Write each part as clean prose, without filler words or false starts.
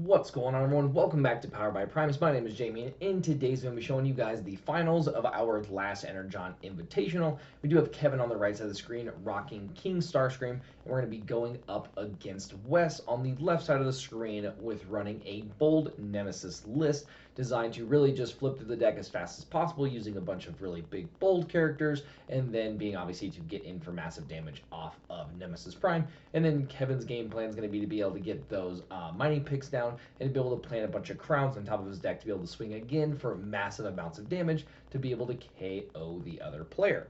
What's going on, everyone? Welcome back to Powered by Primus. My name is Jamie, and in today's video, I'm showing you guys the finals of our last Energon Invitational. We do have Kevin on the right side of the screen rocking King Starscream, and we're going to be going up against Wes on the left side of the screen with running a Bold Nemesis list designed to really just flip through the deck as fast as possible using a bunch of really big bold characters, and then being obviously to get in for massive damage off of Nemesis Prime. And then Kevin's game plan is going to be able to get those mining picks down and be able to plant a bunch of crowns on top of his deck to be able to swing again for massive amounts of damage to be able to KO the other player.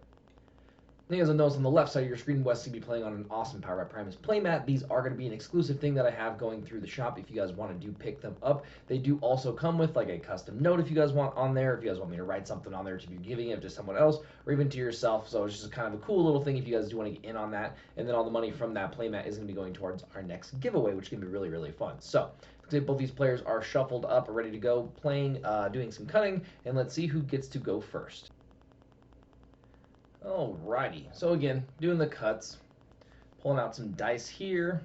Now, as a notice on the left side of your screen, Wes to be playing on an awesome Power by Primus playmat. These are going to be an exclusive thing that I have going through the shop if you guys want to pick them up. They do also come with like a custom note if you guys want on there, if you guys want me to write something on there to be giving it to someone else or even to yourself. So it's just kind of a cool little thing if you guys do want to get in on that. And then all the money from that playmat is going to be going towards our next giveaway, which can be really, really fun. So looks like both these players are shuffled up, ready to go, playing, doing some cutting, and let's see who gets to go first. Alrighty, so again, doing the cuts, pulling out some dice here,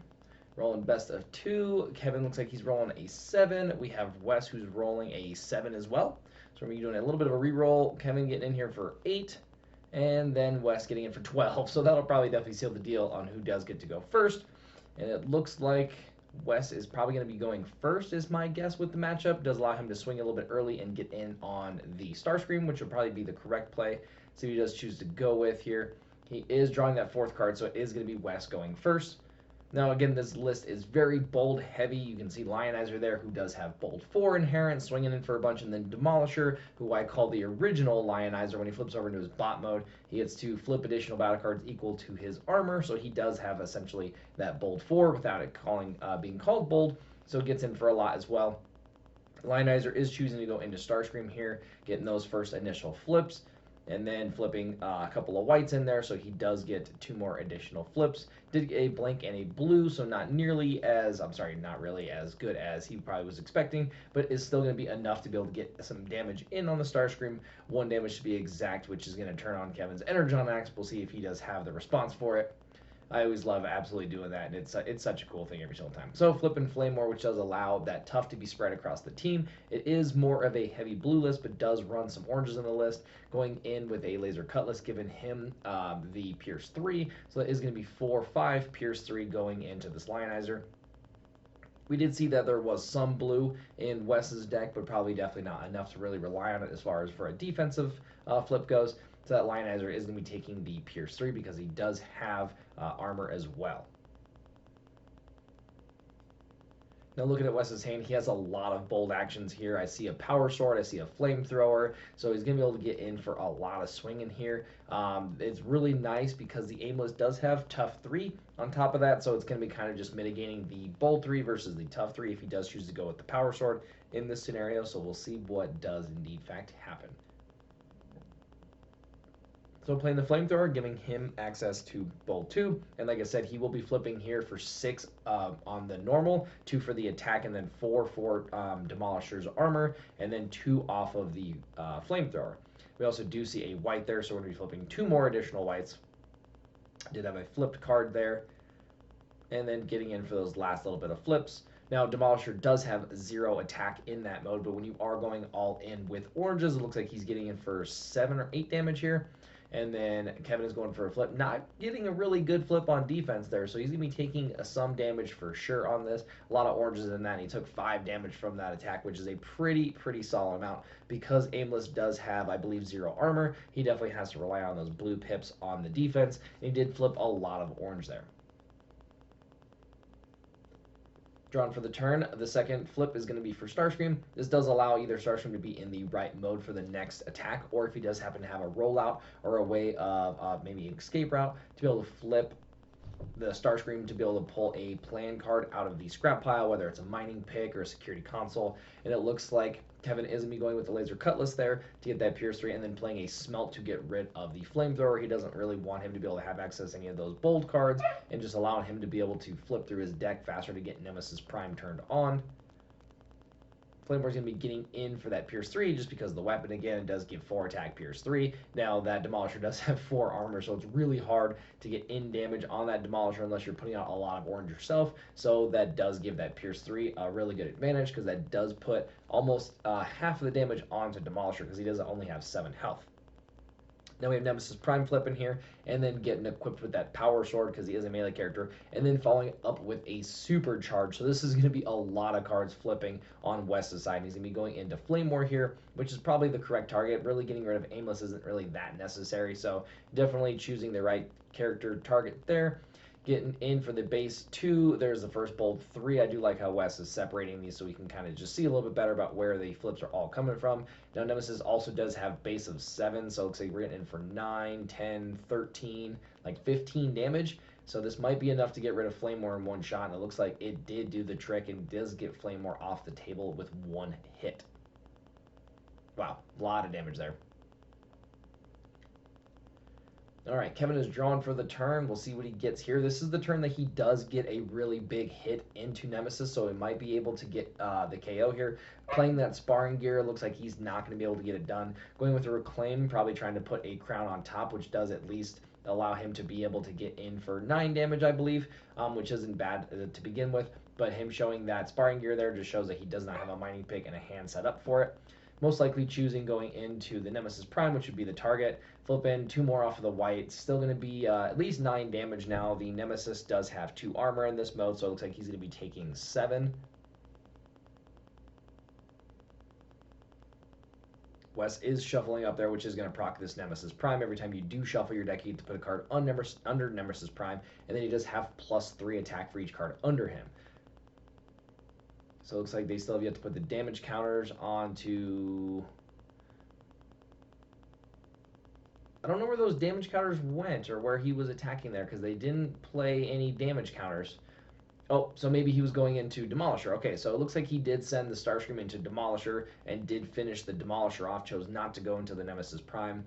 rolling best of 2. Kevin looks like he's rolling a 7. We have Wes who's rolling a 7 as well. So we're going to be doing a little bit of a re-roll. Kevin getting in here for 8, and then Wes getting in for 12. So that'll probably definitely seal the deal on who does get to go first. And it looks like Wes is probably going to be going first is my guess with the matchup. Does allow him to swing a little bit early and get in on the Starscream, which would probably be the correct play. See what he does choose to go with here. He is drawing that 4th card, so it is going to be Wes going first. Now, again, this list is very bold heavy. You can see Lionizer there, who does have Bold 4 inherent, swinging in for a bunch, and then Demolisher, who I call the original Lionizer. When he flips over into his bot mode, he gets to flip additional battle cards equal to his armor, so he does have essentially that Bold 4 without it being called Bold, so it gets in for a lot as well. Lionizer is choosing to go into Starscream here, getting those first initial flips, and then flipping a couple of whites in there, so he does get 2 more additional flips. Did get a blank and a blue, so not really as good as he probably was expecting, but is still going to be enough to be able to get some damage in on the Starscream. 1 damage to be exact, which is going to turn on Kevin's Energon Axe. We'll see if he does have the response for it. I always love absolutely doing that, and it's such a cool thing every single time. So Flip and Flame More, which does allow that tough to be spread across the team. It is more of a heavy blue list, but does run some oranges in the list. Going in with a Laser Cutlass, giving him the Pierce 3. So that is going to be 4/5 Pierce 3 going into this Lionizer. We did see that there was some blue in Wes's deck, but probably definitely not enough to really rely on it as far as for a defensive flip goes. So that Lionizer is going to be taking the Pierce 3 because he does have armor as well. Now looking at Wes's hand, he has a lot of bold actions here. I see a Power Sword, I see a Flamethrower, so he's going to be able to get in for a lot of swinging here. It's really nice because the Aimless does have Tough 3 on top of that, so it's going to be kind of just mitigating the Bold 3 versus the Tough 3 if he does choose to go with the Power Sword in this scenario, so we'll see what does indeed fact happen. So playing the Flamethrower, giving him access to Bold 2, and like I said, he will be flipping here for 6 on the normal, 2 for the attack, and then 4 for Demolisher's armor, and then 2 off of the Flamethrower. We also do see a white there, so we're going to be flipping 2 more additional whites. Did have a flipped card there, and then getting in for those last little bit of flips. Now, Demolisher does have 0 attack in that mode, but when you are going all in with oranges, it looks like he's getting in for 7 or 8 damage here. And then Kevin is going for a flip, not getting a really good flip on defense there, so he's going to be taking some damage for sure on this. A lot of oranges in that, and he took 5 damage from that attack, which is a pretty solid amount. Because Aimless does have, I believe, 0 armor, he definitely has to rely on those blue pips on the defense, and he did flip a lot of orange there. Drawn for the turn, the second flip is going to be for Starscream. This does allow either Starscream to be in the right mode for the next attack, or if he does happen to have a rollout or a way of maybe an escape route, to be able to flip the Starscream to be able to pull a plan card out of the scrap pile, whether it's a mining pick or a security console. And it looks like Kevin is going to be going with the Laser Cutlass there to get that Pierce 3, and then playing a Smelt to get rid of the Flamethrower. He doesn't really want him to be able to have access to any of those bold cards, and just allowing him to be able to flip through his deck faster to get Nemesis Prime turned on. Flamemore's going to be getting in for that Pierce 3 just because the weapon, again, it does give 4 attack Pierce 3. Now, that Demolisher does have 4 armor, so it's really hard to get in damage on that Demolisher unless you're putting out a lot of orange yourself. So that does give that Pierce 3 a really good advantage because that does put almost half of the damage onto Demolisher because he doesn't only have 7 health. Now we have Nemesis Prime flipping here, and then getting equipped with that Power Sword because he is a melee character, and then following up with a Supercharge. So this is going to be a lot of cards flipping on Wes's side. He's going to be going into Flamewar here, which is probably the correct target. Really getting rid of Aimless isn't really that necessary, so definitely choosing the right character target there. Getting in for the base 2, there's the first Bold 3. I do like how Wes is separating these so we can kind of just see a little bit better about where the flips are all coming from. Now, Nemesis also does have base of 7, so it looks like we're getting in for 9, 10, 13, like 15 damage. So this might be enough to get rid of Flamewar in one shot, and it looks like it did do the trick and does get Flamewar off the table with 1 hit. Wow, a lot of damage there. All right, Kevin is drawn for the turn. We'll see what he gets here. This is the turn that he does get a really big hit into Nemesis, so he might be able to get the KO here. Playing that sparring gear, looks like he's not going to be able to get it done. Going with a Reclaim, probably trying to put a crown on top, which does at least allow him to be able to get in for 9 damage, I believe, which isn't bad to begin with. But him showing that sparring gear there just shows that he does not have a mining pick and a hand set up for it. Most likely choosing going into the Nemesis Prime, which would be the target. Flip in 2 more off of the white. Still going to be at least 9 damage now. The Nemesis does have 2 armor in this mode, so it looks like he's going to be taking 7. Wes is shuffling up there, which is going to proc this Nemesis Prime. Every time you do shuffle your deck, you get to put a card under Nemesis Prime, and then he does have +3 attack for each card under him. So it looks like they still have yet to put the damage counters onto... I don't know where those damage counters went or where he was attacking there because they didn't play any damage counters. Oh, so maybe he was going into Demolisher. Okay, so it looks like he did send the Starscream into Demolisher and did finish the Demolisher off, chose not to go into the Nemesis Prime.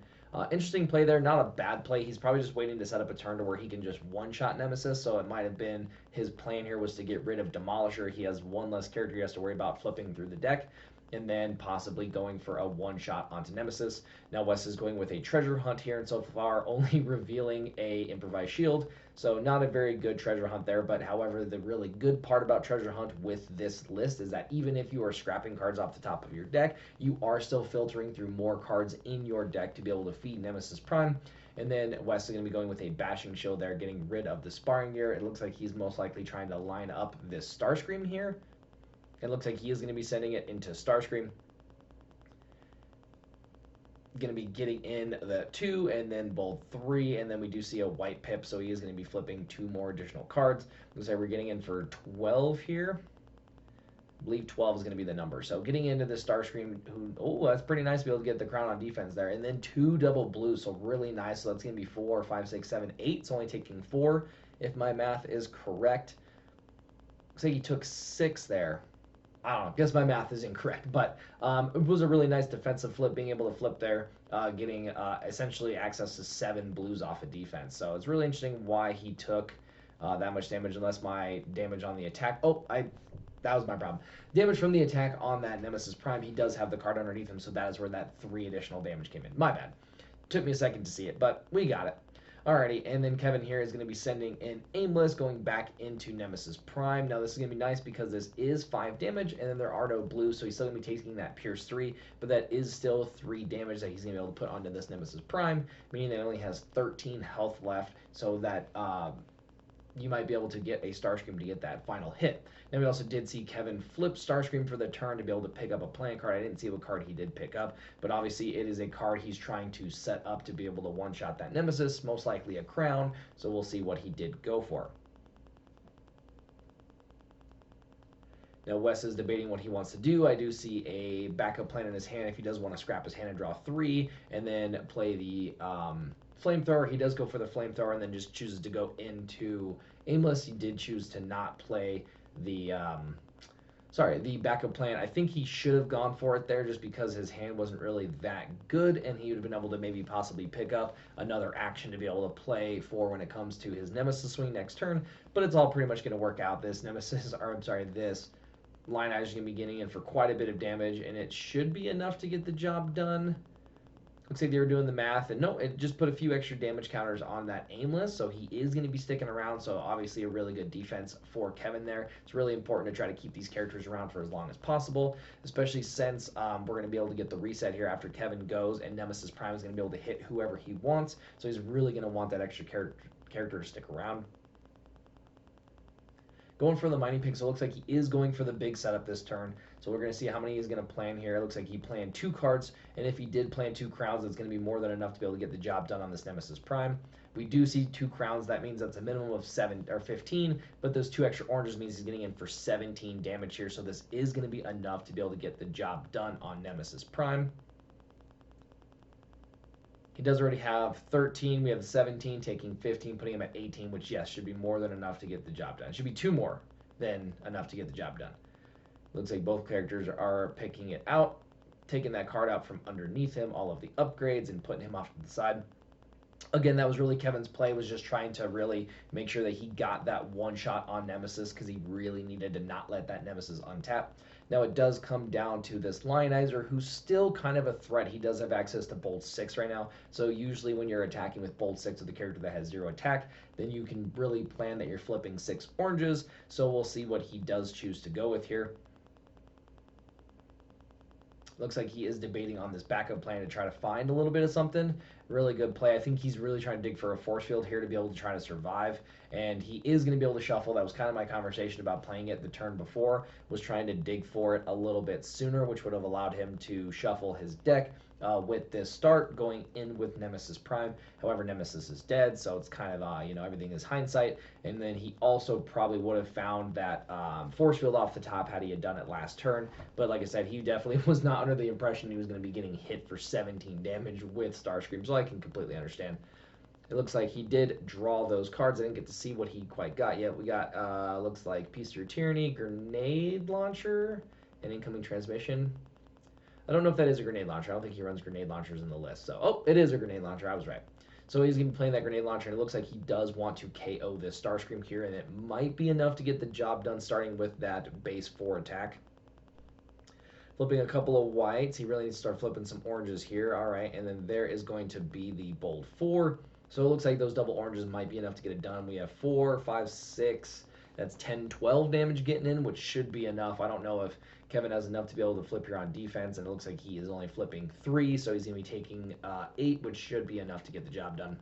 Interesting play there, not a bad play. He's probably just waiting to set up a turn to where he can just one-shot Nemesis, so it might have been his plan here was to get rid of Demolisher. He has 1 less character he has to worry about flipping through the deck, and then possibly going for a one-shot onto Nemesis. Now Wes is going with a treasure hunt here, and so far only revealing a improvised shield, so not a very good treasure hunt there. But however, the really good part about treasure hunt with this list is that even if you are scrapping cards off the top of your deck, you are still filtering through more cards in your deck to be able to feed Nemesis Prime. And then Wes is going to be going with a bashing shield there, getting rid of the sparring gear. It looks like he's most likely trying to line up this Starscream here. It looks like he is going to be sending it into Starscream. Going to be getting in the 2 and then Bold 3, and then we do see a white pip, so he is going to be flipping 2 more additional cards. Looks like we're getting in for 12 here. I believe 12 is going to be the number. So getting into the Starscream, oh, that's pretty nice to be able to get the crown on defense there. And then 2 double blues, so really nice. So that's going to be 4, 5, 6, 7, 8. It's only taking 4 if my math is correct. Looks like he took 6 there. I don't know, guess my math is incorrect, but it was a really nice defensive flip, being able to flip there, getting essentially access to 7 blues off of defense. So it's really interesting why he took that much damage, unless my damage on the attack... that was my problem. Damage from the attack on that Nemesis Prime, he does have the card underneath him, so that is where that 3 additional damage came in. My bad. Took me a second to see it, but we got it. Alrighty, and then Kevin here is going to be sending in Aimless, going back into Nemesis Prime. Now this is going to be nice because this is 5 damage, and then there are no blues, so he's still going to be taking that Pierce 3, but that is still 3 damage that he's going to be able to put onto this Nemesis Prime, meaning that it only has 13 health left, so that you might be able to get a Starscream to get that final hit. Now we also did see Kevin flip Starscream for the turn to be able to pick up a playing card. I didn't see what card he did pick up, but obviously it is a card he's trying to set up to be able to one-shot that Nemesis, most likely a crown, so we'll see what he did go for. Now Wes is debating what he wants to do. I do see a backup plan in his hand if he does want to scrap his hand and draw 3, and then play the Flamethrower. He does go for the Flamethrower and then just chooses to go into Aimless. He did choose to not play the the backup plan. I think he should have gone for it there just because his hand wasn't really that good, and he would have been able to maybe possibly pick up another action to be able to play for when it comes to his Nemesis swing next turn. But it's all pretty much going to work out. This Nemesis, or I'm sorry, this Lionizer is going to be getting in for quite a bit of damage, and it should be enough to get the job done. Looks like they were doing the math, and no, it just put a few extra damage counters on that aimless, so he is going to be sticking around. So obviously a really good defense for Kevin there. It's really important to try to keep these characters around for as long as possible, especially since we're going to be able to get the reset here after Kevin goes, and Nemesis Prime is going to be able to hit whoever he wants. So he's really going to want that extra character to stick around. Going for the mining pick, so it looks like he is going for the big setup this turn. So we're going to see how many he's going to plan here. It looks like he planned 2 cards, and if he did plan 2 crowns, it's going to be more than enough to be able to get the job done on this Nemesis Prime. We do see 2 crowns. That means that's a minimum of 7 or 15, but those 2 extra oranges means he's getting in for 17 damage here. So this is going to be enough to be able to get the job done on Nemesis Prime. He does already have 13. We have 17, taking 15, putting him at 18, which, yes, should be more than enough to get the job done. It should be 2 more than enough to get the job done. Looks like both characters are picking it out, taking that card out from underneath him, all of the upgrades, and putting him off to the side. Again, that was really Kevin's play, was just trying to really make sure that he got that one shot on Nemesis because he really needed to not let that Nemesis untap. Now it does come down to this Lionizer, who's still kind of a threat. He does have access to Bold 6 right now, so usually when you're attacking with Bold 6 with a character that has 0 attack, then you can really plan that you're flipping 6 oranges, so we'll see what he does choose to go with here. Looks like he is debating on this backup plan to try to find a little bit of something. Really good play. I think he's really trying to dig for a force field here to be able to try to survive, and he is going to be able to shuffle. That was kind of my conversation about playing it the turn before, was trying to dig for it a little bit sooner, which would have allowed him to shuffle his deck with this start going in with Nemesis Prime. However, Nemesis is dead, so it's kind of, everything is hindsight. And then he also probably would have found that force field off the top had he had done it last turn. But like I said, he definitely was not under the impression he was going to be getting hit for 17 damage with Starscream, so I can completely understand. It looks like he did draw those cards. I didn't get to see what he quite got yet. We got, looks like Piece of Your Tyranny, Grenade Launcher, and Incoming Transmission. I don't know if that is a grenade launcher. I don't think he runs grenade launchers in the list. So, oh, it is a grenade launcher. I was right. So he's going to be playing that grenade launcher, and it looks like he does want to KO this Starscream here, and it might be enough to get the job done starting with that base 4 attack. Flipping a couple of whites. He really needs to start flipping some oranges here. All right, and then there is going to be the Bold 4. So it looks like those double oranges might be enough to get it done. We have 4, 5, 6. That's 10, 12 damage getting in, which should be enough. I don't know if Kevin has enough to be able to flip here on defense, and it looks like he is only flipping 3, so he's going to be taking 8, which should be enough to get the job done.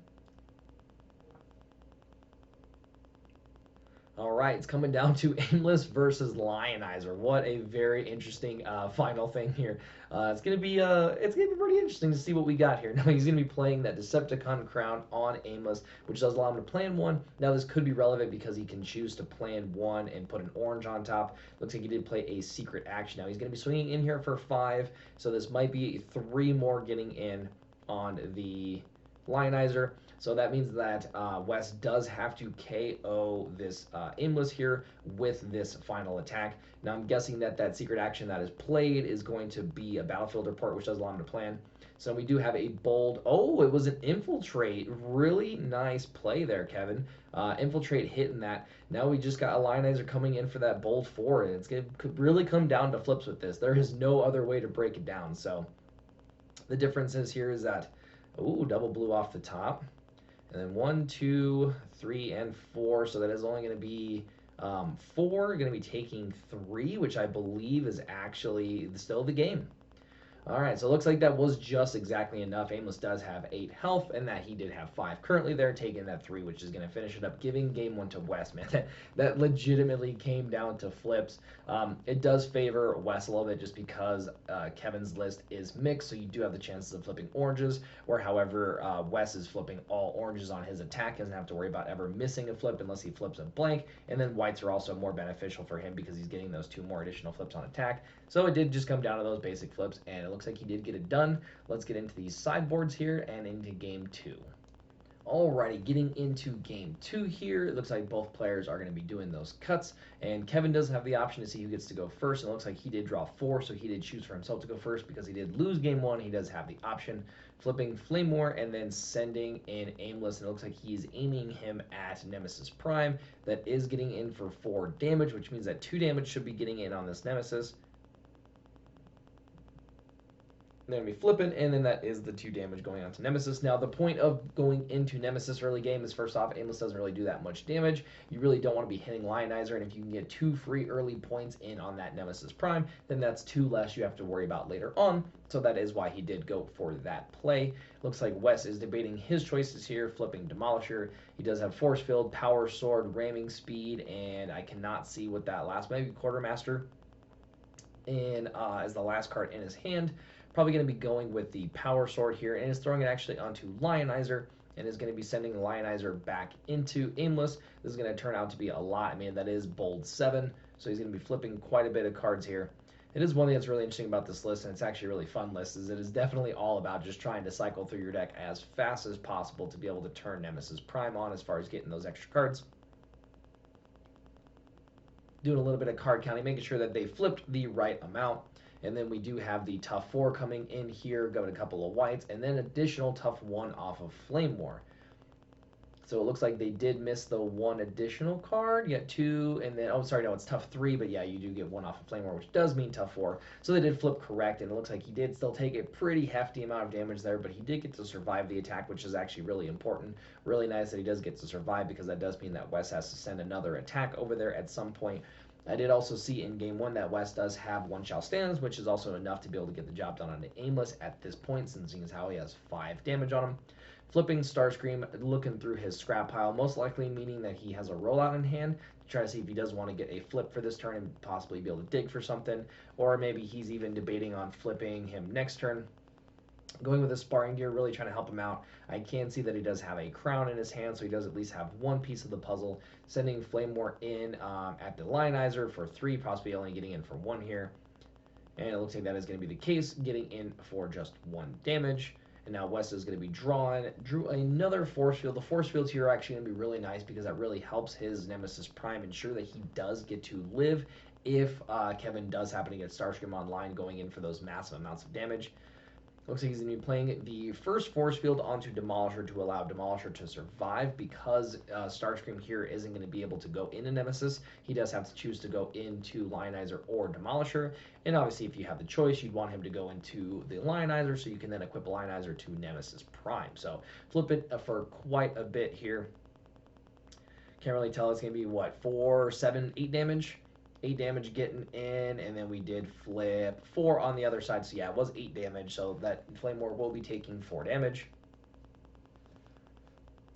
All right, it's coming down to Aimless versus Lionizer. What a very interesting final thing here. It's gonna be pretty interesting to see what we got here. Now he's gonna be playing that Decepticon Crown on Aimless, which does allow him to plan 1. Now this could be relevant because he can choose to plan 1 and put an orange on top. Looks like he did play a secret action. Now he's gonna be swinging in here for 5, so this might be 3 more getting in on the Lionizer. So that means that Wes does have to KO this Aimless here with this final attack. Now I'm guessing that that secret action that is played is going to be a battlefield report, which does allow him to plan. So we do have a bold, oh, it was an infiltrate. Really nice play there, Kevin. Infiltrate hitting that. Now we just got a Lionizer coming in for that bold 4, and it's going to really come down to flips with this. There is no other way to break it down. So the difference is here is that, oh, double blue off the top. And then 1, 2, 3, and 4. So that is only going to be 4. Going to be taking 3, which I believe is actually still the game. All right, so it looks like that was just exactly enough. Aimless does have 8 health, and that he did have 5 currently there, taking that 3, which is going to finish it up, giving game 1 to Wes, man. That legitimately came down to flips. It does favor Wes a little bit just because Kevin's list is mixed, so you do have the chances of flipping oranges, or however, Wes is flipping all oranges on his attack, doesn't have to worry about ever missing a flip unless he flips a blank, and then whites are also more beneficial for him because he's getting those 2 more additional flips on attack. So it did just come down to those basic flips, and it looks like he did get it done. Let's get into these sideboards here and into game 2. Alrighty, getting into game 2 here. It looks like both players are going to be doing those cuts, and Kevin does have the option to see who gets to go first. And it looks like he did draw 4, so he did choose for himself to go first because he did lose game 1. He does have the option, flipping Flame War and then sending in Aimless. And it looks like he's aiming him at Nemesis Prime. That is getting in for 4 damage, which means that 2 damage should be getting in on this Nemesis. They're going to be flipping, and then that is the 2 damage going on to Nemesis. Now, the point of going into Nemesis early game is, first off, Aimless doesn't really do that much damage. You really don't want to be hitting Lionizer, and if you can get 2 free early points in on that Nemesis Prime, then that's 2 less you have to worry about later on. So that is why he did go for that play. Looks like Wes is debating his choices here, flipping Demolisher. He does have Force Field, Power Sword, Ramming Speed, and I cannot see what that last, maybe Quartermaster, and as the last card in his hand. Probably going to be going with the Power Sword here, and is throwing it actually onto Lionizer, and is going to be sending Lionizer back into Aimless. This is going to turn out to be a lot. I mean, that is Bold 7, so he's going to be flipping quite a bit of cards here. It is one thing that's really interesting about this list, and it's actually a really fun list, is it is definitely all about just trying to cycle through your deck as fast as possible to be able to turn Nemesis Prime on as far as getting those extra cards. Doing a little bit of card counting, making sure that they flipped the right amount. And then we do have the tough 4 coming in here, got a couple of whites, and then additional tough 1 off of Flame War. So it looks like they did miss the 1 additional card. You got 2, and then, oh, sorry, no, it's tough 3, but yeah, you do get 1 off of Flame War, which does mean tough 4. So they did flip correct, and it looks like he did still take a pretty hefty amount of damage there, but he did get to survive the attack, which is actually really important. Really nice that he does get to survive, because that does mean that Wes has to send another attack over there at some point. I did also see in game 1 that Wes does have 1 Shall Stands, which is also enough to be able to get the job done on the Aimless at this point, since seeing as how he has 5 damage on him. Flipping Starscream, looking through his scrap pile, most likely meaning that he has a rollout in hand to try to see if he does want to get a flip for this turn and possibly be able to dig for something, or maybe he's even debating on flipping him next turn. Going with his sparring gear, really trying to help him out. I can see that he does have a crown in his hand, so he does at least have 1 piece of the puzzle. Sending Flame War in at the Lionizer for 3, possibly only getting in for 1 here. And it looks like that is going to be the case, getting in for just 1 damage. And now Wes is going to be drew another Force Field. The Force Fields here are actually going to be really nice, because that really helps his Nemesis Prime ensure that he does get to live if Kevin does happen to get Starscream online, going in for those massive amounts of damage. Looks like he's going to be playing the first Force Field onto Demolisher to allow Demolisher to survive, because Starscream here isn't going to be able to go into Nemesis. He does have to choose to go into Lionizer or Demolisher, and obviously if you have the choice, you'd want him to go into the Lionizer, so you can then equip Lionizer to Nemesis Prime. So flip it for quite a bit here. Can't really tell. It's going to be, what, 4, 7, 8 damage? 8 damage getting in, and then we did flip 4 on the other side. So yeah, it was 8 damage, so that Flame War will be taking 4 damage.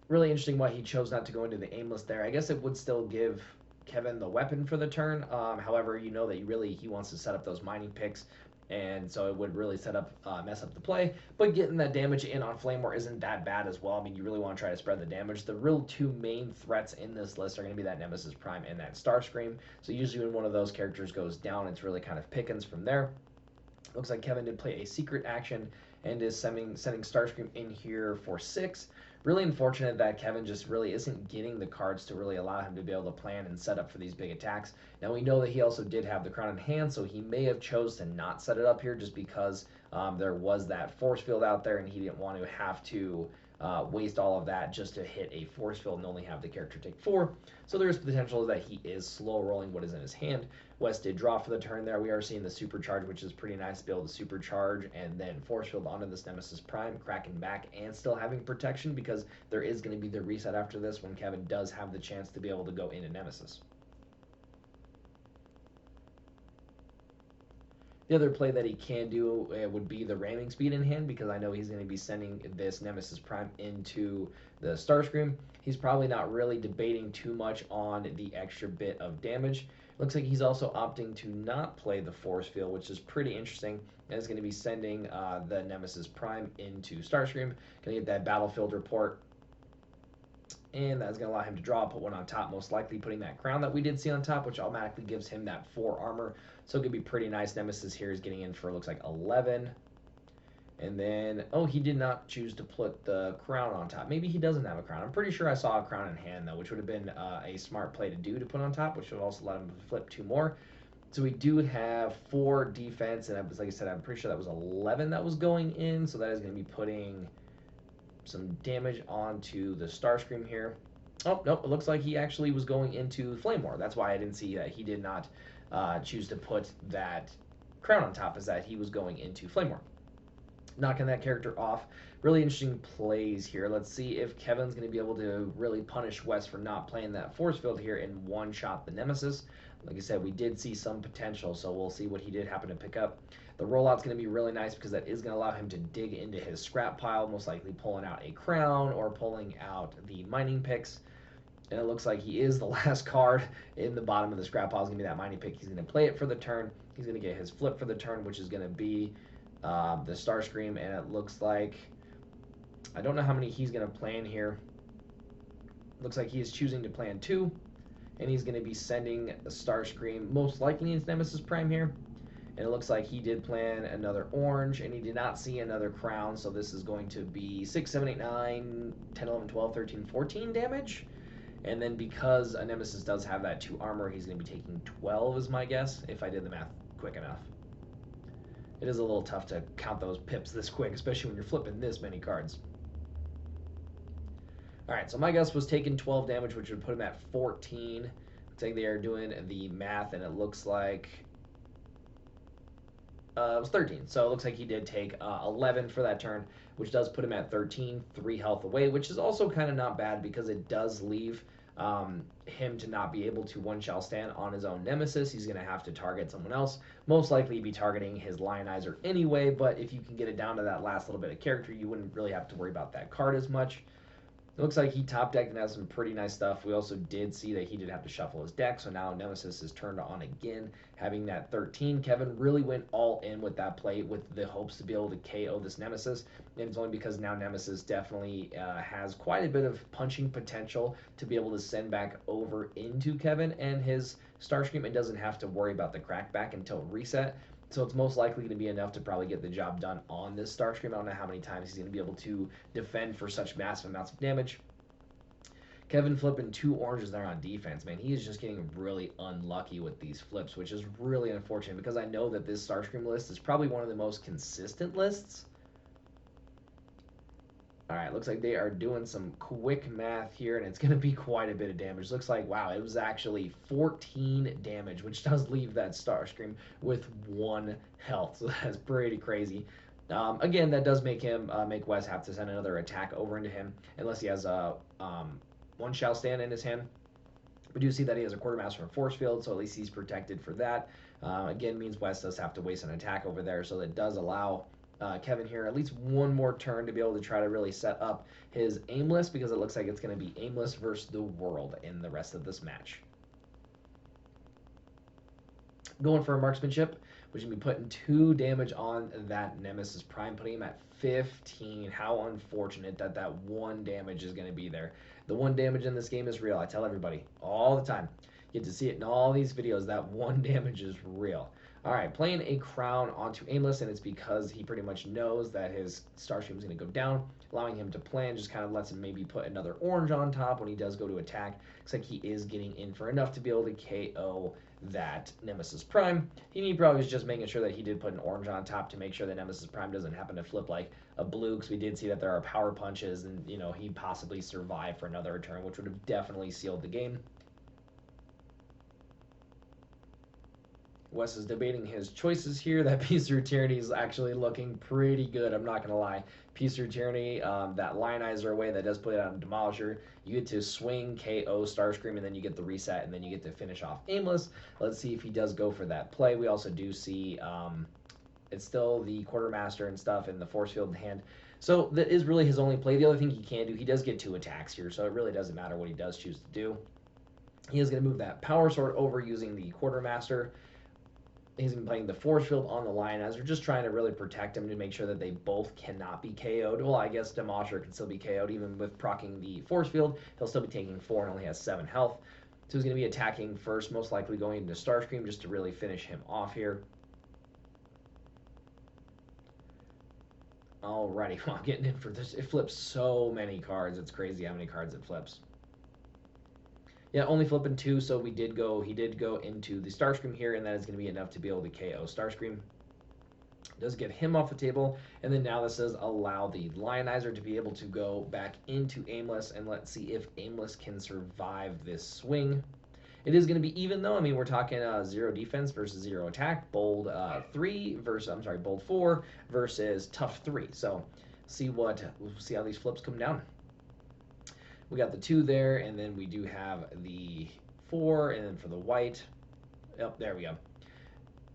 Really interesting why he chose not to go into the Aimless there. I guess it would still give Kevin the weapon for the turn. However, you know that he wants to set up those mining picks, and so it would really mess up the play. But getting that damage in on Flame War isn't that bad as well. I mean, you really want to try to spread the damage. The real 2 main threats in this list are going to be that Nemesis Prime and that Starscream. So usually when one of those characters goes down, it's really kind of pickings from there. Looks like Kevin did play a secret action and is sending Starscream in here for 6. Really unfortunate that Kevin just really isn't getting the cards to really allow him to be able to plan and set up for these big attacks. Now we know that he also did have the crown in hand, so he may have chose to not set it up here just because there was that force field out there, and he didn't want to have to waste all of that just to hit a force field and only have the character take 4. So there is potential that he is slow rolling what is in his hand. Wes did draw for the turn there. We are seeing the supercharge, which is pretty nice to be able to supercharge and then force field onto this Nemesis Prime, cracking back and still having protection, because there is going to be the reset after this when Kevin does have the chance to be able to go into Nemesis. The other play that he can do would be the ramming speed in hand, because I know he's going to be sending this Nemesis Prime into the Starscream. He's probably not really debating too much on the extra bit of damage. Looks like he's also opting to not play the force field, which is pretty interesting, and is going to be sending the Nemesis Prime into Starscream. Going to get that battlefield report, and that's going to allow him to draw, put 1 on top, most likely putting that crown that we did see on top, which automatically gives him that 4 armor. So it could be pretty nice. Nemesis here is getting in for, looks like, 11. And then, oh, he did not choose to put the crown on top. Maybe he doesn't have a crown. I'm pretty sure I saw a crown in hand, though, which would have been a smart play to do to put on top, which would also let him flip 2 more. So we do have 4 defense, and like I said, I'm pretty sure that was 11 that was going in. So that is going to be putting some damage onto the Starscream here. Oh, nope, it looks like he actually was going into Flame War. That's why I didn't see that he did not choose to put that crown on top, is that he was going into Flame War. Knocking that character off. Really interesting plays here. Let's see if Kevin's going to be able to really punish Wes for not playing that force field here and one-shot the Nemesis. Like I said, we did see some potential, so we'll see what he did happen to pick up. The rollout's going to be really nice because that is going to allow him to dig into his scrap pile, most likely pulling out a crown or pulling out the mining picks. And it looks like he is the last card in the bottom of the scrap pile. Is going to be that mining pick. He's going to play it for the turn. He's going to get his flip for the turn, which is going to be the Starscream, and it looks like, I don't know how many he's going to plan here. Looks like he is choosing to plan 2, and he's going to be sending a Starscream, most likely into Nemesis Prime here. And it looks like he did plan another orange, and he did not see another crown, so this is going to be 6, 7, 8, 9, 10, 11, 12, 13, 14 damage. And then because a Nemesis does have that 2 armor, he's going to be taking 12 is my guess, if I did the math quick enough. It is a little tough to count those pips this quick, especially when you're flipping this many cards. Alright, so my guess was taking 12 damage, which would put him at 14. Looks like they are doing the math, and it looks like it was 13. So it looks like he did take 11 for that turn, which does put him at 13, 3 health away, which is also kind of not bad because it does leave him to not be able to one-shall stand on his own Nemesis. He's going to have to target someone else, most likely be targeting his Lionizer anyway, but if you can get it down to that last little bit of character, you wouldn't really have to worry about that card as much. It looks like he top decked and has some pretty nice stuff. We also did see that he did have to shuffle his deck, so now Nemesis is turned on again, having that 13. Kevin really went all in with that play with the hopes to be able to KO this Nemesis, and it's only because now Nemesis definitely has quite a bit of punching potential to be able to send back over into Kevin and his Starscream and doesn't have to worry about the crackback until reset. So it's most likely going to be enough to probably get the job done on this Starscream. I don't know how many times he's going to be able to defend for such massive amounts of damage. Kevin flipping 2 oranges there on defense, man. He is just getting really unlucky with these flips, which is really unfortunate because I know that this Starscream list is probably one of the most consistent lists. Alright, looks like they are doing some quick math here, and it's going to be quite a bit of damage. Looks like, wow, it was actually 14 damage, which does leave that Starscream with 1 health, so that's pretty crazy. Again, that does make him, make Wes have to send another attack over into him, unless he has a one-shall stand in his hand. We do see that he has a Quartermaster and Force Field, so at least he's protected for that. Again, means Wes does have to waste an attack over there, so that does allow Kevin here at least 1 more turn to be able to try to really set up his aimless, because it looks like it's going to be aimless versus the world in the rest of this match. Going for a marksmanship, which is going to be putting 2 damage on that Nemesis Prime, putting him at 15. How unfortunate that that 1 damage is going to be there. The 1 damage in this game is real. I tell everybody all the time. You get to see it in all these videos. That 1 damage is real. Alright, playing a crown onto aimless, and it's because he pretty much knows that his Starscream is going to go down, allowing him to plan, just kind of lets him maybe put another orange on top when he does go to attack. Looks like he is getting in for enough to be able to KO that Nemesis Prime. He probably was just making sure that he did put an orange on top to make sure that Nemesis Prime doesn't happen to flip like a blue, because we did see that there are power punches, and, you know, he possibly survived for another turn, which would have definitely sealed the game. Wes is debating his choices here. That Piece through Tyranny is actually looking pretty good, I'm not going to lie. Piece through Tyranny, that Lionizer away, that does put it on Demolisher. You get to swing, KO Starscream, and then you get the reset, and then you get to finish off aimless. Let's see if he does go for that play. We also do see it's still the Quartermaster and stuff and the Force Field in hand. So that is really his only play. The other thing he can do, he does get 2 attacks here, so it really doesn't matter what he does choose to do. He is going to move that Power Sword over using the Quartermaster. He's been playing the Force Field on the Lionizer, just trying to really protect him to make sure that they both cannot be KO'd. Well, I guess Demolisher can still be KO'd even with proccing the Force Field. He'll still be taking 4 and only has 7 health. So he's going to be attacking first, most likely going into Starscream just to really finish him off here. Alrighty, well, getting in for this. It flips so many cards. It's crazy how many cards it flips. Yeah, only flipping 2, so he did go into the Starscream here, and that is going to be enough to be able to KO Starscream. Does get him off the table, and then now this says allow the Lionizer to be able to go back into Aimless, and let's see if Aimless can survive this swing. It is going to be even though. I mean, we're talking 0 defense versus 0 attack, bold 3 versus bold 4 versus tough 3. So we'll see how these flips come down. We got the 2 there, and then we do have the 4, and then for the white, yep, there we go.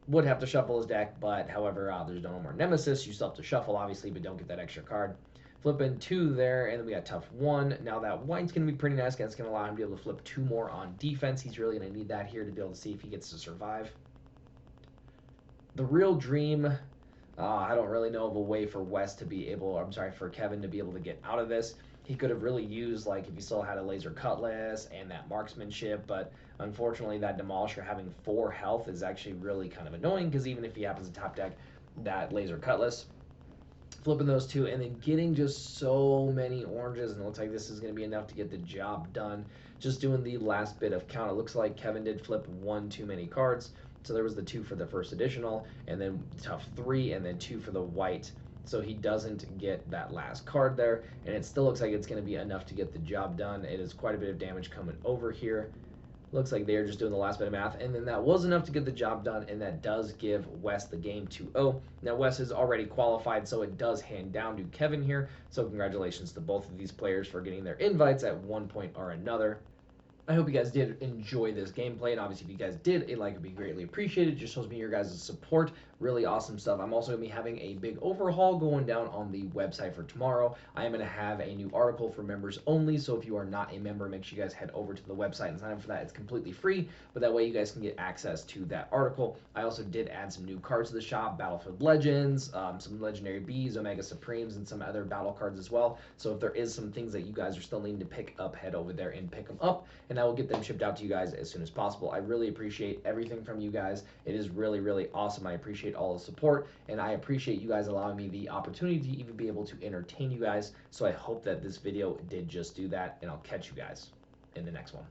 Would have to shuffle his deck, but however, there's no more Nemesis. You still have to shuffle, obviously, but don't get that extra card. Flipping 2 there, and then we got tough 1. Now that white's going to be pretty nice. That's going to allow him to be able to flip 2 more on defense. He's really going to need that here to be able to see if he gets to survive. The real dream, I don't really know of a way for for Kevin to be able to get out of this. He could have really used, like, if he still had a laser cutlass and that marksmanship, but unfortunately that demolisher having 4 health is actually really kind of annoying, because even if he happens to top deck that laser cutlass, flipping those 2 and then getting just so many oranges, and it looks like this is going to be enough to get the job done. Just doing the last bit of count, it looks like Kevin did flip 1 too many cards, so there was the 2 for the first additional, and then tough 3, and then 2 for the white. So he doesn't get that last card there, and it still looks like it's going to be enough to get the job done. It is quite a bit of damage coming over here. Looks like they're just doing the last bit of math, and then that was enough to get the job done, and that does give Wes the game 2-0. Now, Wes is already qualified, so it does hand down to Kevin here, so congratulations to both of these players for getting their invites at one point or another. I hope you guys did enjoy this gameplay, and obviously if you guys did, a like would be greatly appreciated. It just shows me your guys' support. Really awesome stuff. I'm also going to be having a big overhaul going down on the website for tomorrow. I am going to have a new article for members only, so if you are not a member, make sure you guys head over to the website and sign up for that. It's completely free, but that way you guys can get access to that article. I also did add some new cards to the shop, Battlefield Legends, some Legendary Bees, Omega Supremes, and some other battle cards as well. So if there is some things that you guys are still needing to pick up, head over there and pick them up, and I will get them shipped out to you guys as soon as possible. I really appreciate everything from you guys. It is really, really awesome. I appreciate all the support, and I appreciate you guys allowing me the opportunity to even be able to entertain you guys. So I hope that this video did just do that, and I'll catch you guys in the next one.